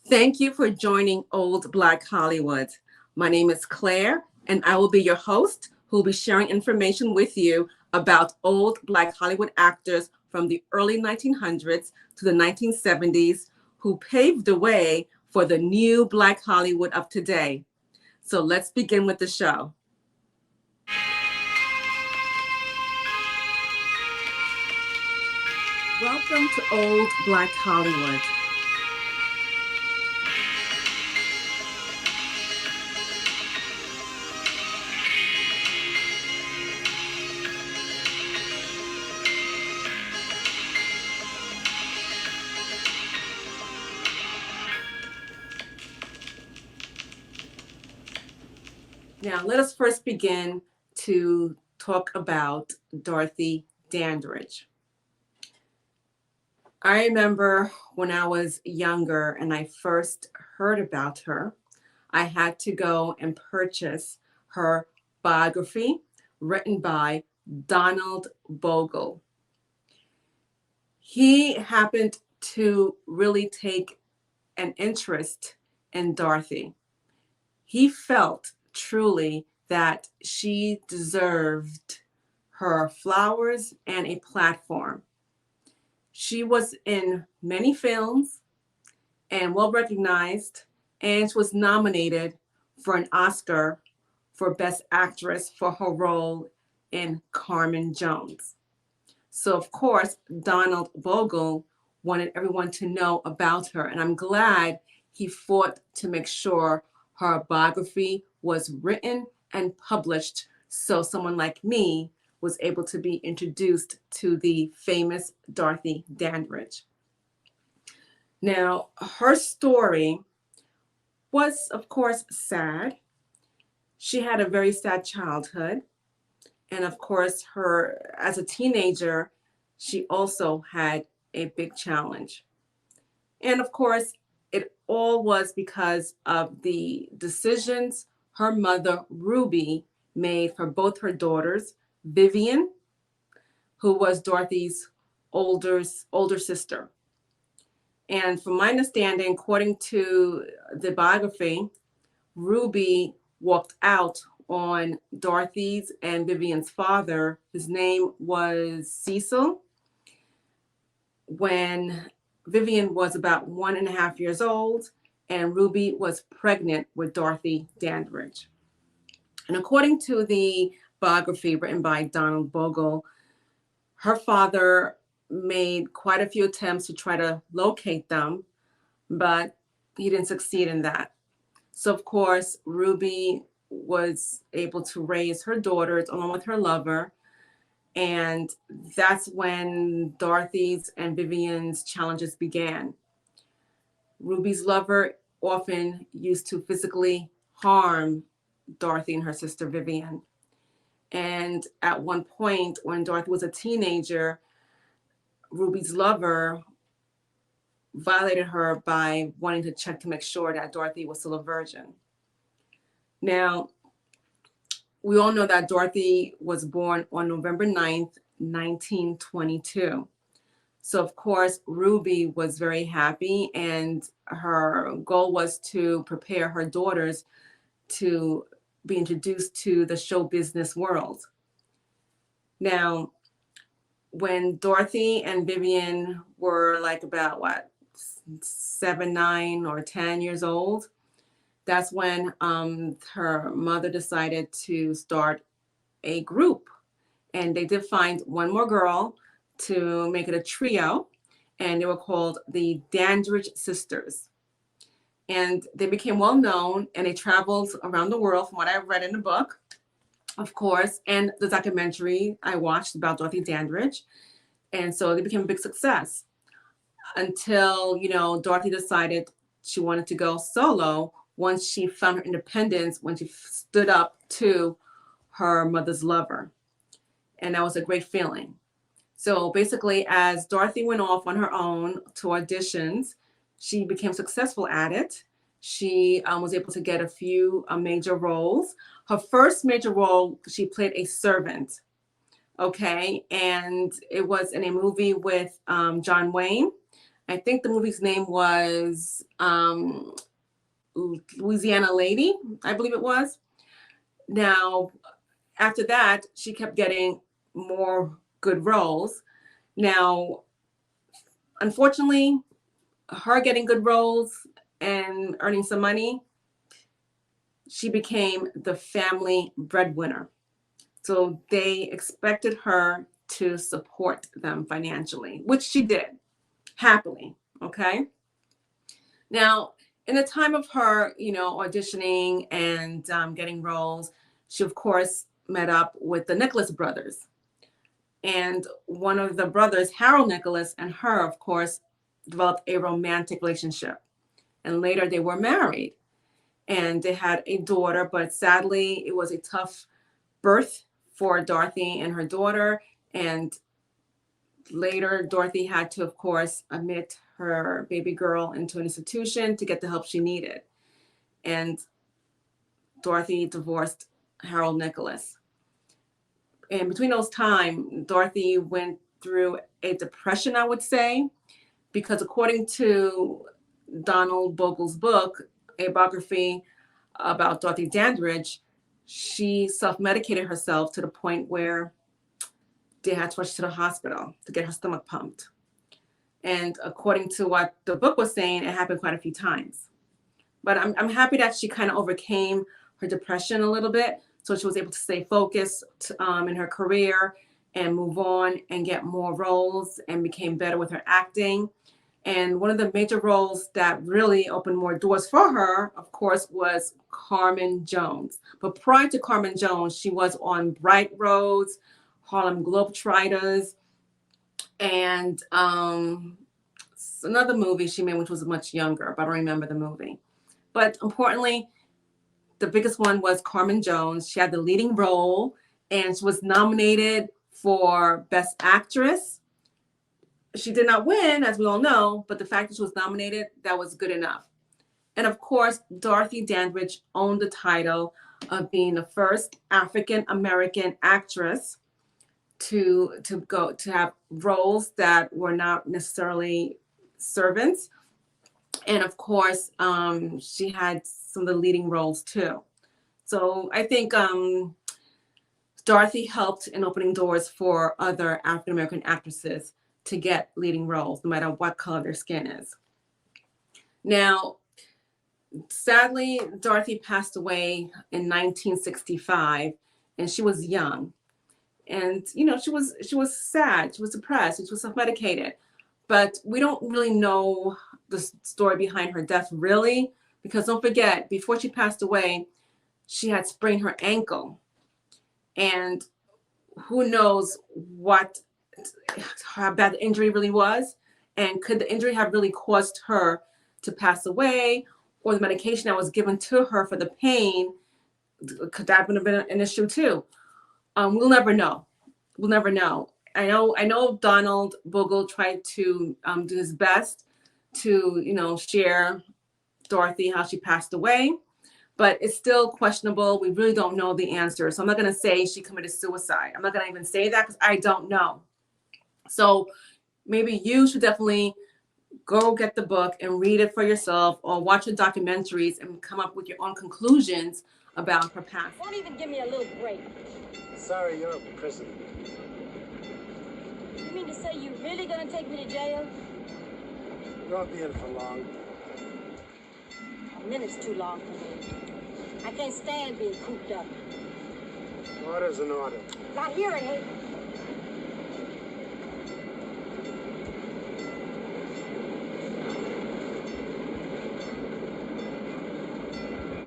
Thank you for joining Old Black Hollywood. My name is Claire, and I will be your host who will be sharing information with you about old Black Hollywood actors from the early 1900s to the 1970s who paved the way for the new Black Hollywood of today. So let's begin with the show. Welcome to Old Black Hollywood. Now, let us first begin to talk about Dorothy Dandridge. I remember when I was younger and I first heard about her, I had to go and purchase her biography written by Donald Bogle. He happened to really take an interest in Dorothy. He felt truly that she deserved her flowers and a platform. She was in many films and well recognized, and she was nominated for an Oscar for Best Actress for her role in Carmen Jones. So, of course, Donald Bogle wanted everyone to know about her, and I'm glad he fought to make sure her biography was written and published so someone like me was able to be introduced to the famous Dorothy Dandridge. Now, her story was, of course, sad. She had a very sad childhood. And of course, her as a teenager, she also had a big challenge. And of course, it all was because of the decisions her mother, Ruby, made for both her daughters, Vivian, who was Dorothy's older sister. And from my understanding, according to the biography, Ruby walked out on Dorothy's and Vivian's father. His name was Cecil. When Vivian was about 1.5 years old, and Ruby was pregnant with Dorothy Dandridge. And according to the biography written by Donald Bogle, her father made quite a few attempts to try to locate them, but he didn't succeed in that. So, of course, Ruby was able to raise her daughters along with her lover. And that's when Dorothy's and Vivian's challenges began. Ruby's lover often used to physically harm Dorothy and her sister Vivian. And at one point, when Dorothy was a teenager, Ruby's lover violated her by wanting to check to make sure that Dorothy was still a virgin. Now, we all know that Dorothy was born on November 9th, 1922. So, of course, Ruby was very happy, and her goal was to prepare her daughters to be introduced to the show business world. Now, when Dorothy and Vivian were like about 7, 9, or 10 years old, that's when her mother decided to start a group. And they did find one more girl to make it a trio, and they were called the Dandridge Sisters. And they became well known, and they traveled around the world, from what I read in the book, of course, and the documentary I watched about Dorothy Dandridge. And so they became a big success until, Dorothy decided she wanted to go solo once she found her independence, when she stood up to her mother's lover. And that was a great feeling. So basically, as Dorothy went off on her own to auditions, she became successful at it. She was able to get a few major roles. Her first major role, she played a servant. Okay, and it was in a movie with John Wayne. I think the movie's name was Louisiana Lady, I believe it was. Now, after that, she kept getting more good roles. Now, unfortunately, her getting good roles and earning some money, she became the family breadwinner. So they expected her to support them financially, which she did happily. Okay. Now, in the time of her, auditioning and getting roles, she, of course, met up with the Nicholas brothers. And one of the brothers, Harold Nicholas, and her, of course, developed a romantic relationship. And later they were married. And they had a daughter, but sadly, it was a tough birth for Dorothy and her daughter. And later, Dorothy had to, of course, admit her baby girl into an institution to get the help she needed. And Dorothy divorced Harold Nicholas. And between those time, Dorothy went through a depression, I would say, because according to Donald Bogle's book, a biography about Dorothy Dandridge, she self-medicated herself to the point where they had to rush to the hospital to get her stomach pumped. And according to what the book was saying, it happened quite a few times. But I'm happy that she kind of overcame her depression a little bit, so she was able to stay focused in her career and move on and get more roles and became better with her acting. And one of the major roles that really opened more doors for her, of course, was Carmen Jones. But prior to Carmen Jones, she was on Bright Roads, Harlem Globetrotters, and another movie she made, which was much younger, but I don't remember the movie. But importantly, the biggest one was Carmen Jones. She had the leading role, and she was nominated for Best Actress. She did not win, as we all know, but the fact that she was nominated, that was good enough. And of course, Dorothy Dandridge owned the title of being the first African American actress to have roles that were not necessarily servants. And of course, she had some of the leading roles too. So I think Dorothy helped in opening doors for other African American actresses to get leading roles, no matter what color their skin is. Now, sadly, Dorothy passed away in 1965, and she was young. And she was sad, she was depressed, she was self-medicated. But we don't really know the story behind her death, really, because don't forget, before she passed away, she had sprained her ankle. And who knows how bad the injury really was, and could the injury have really caused her to pass away, or the medication that was given to her for the pain, could that have been an issue too? We'll never know. We'll never know. I know Donald Bogle tried to do his best to share Dorothy how she passed away, but it's still questionable. We really don't know the answer. So I'm not going to say she committed suicide. I'm not going to even say that because I don't know. So maybe you should definitely go get the book and read it for yourself, or watch the documentaries and come up with your own conclusions about her past. Won't even give me a little break. Sorry, you're a prisoner. You mean to say you're really going to take me to jail? You won't be in for long. A minute's too long for me. I can't stand being cooped up. Order's an order. Got hearing aid.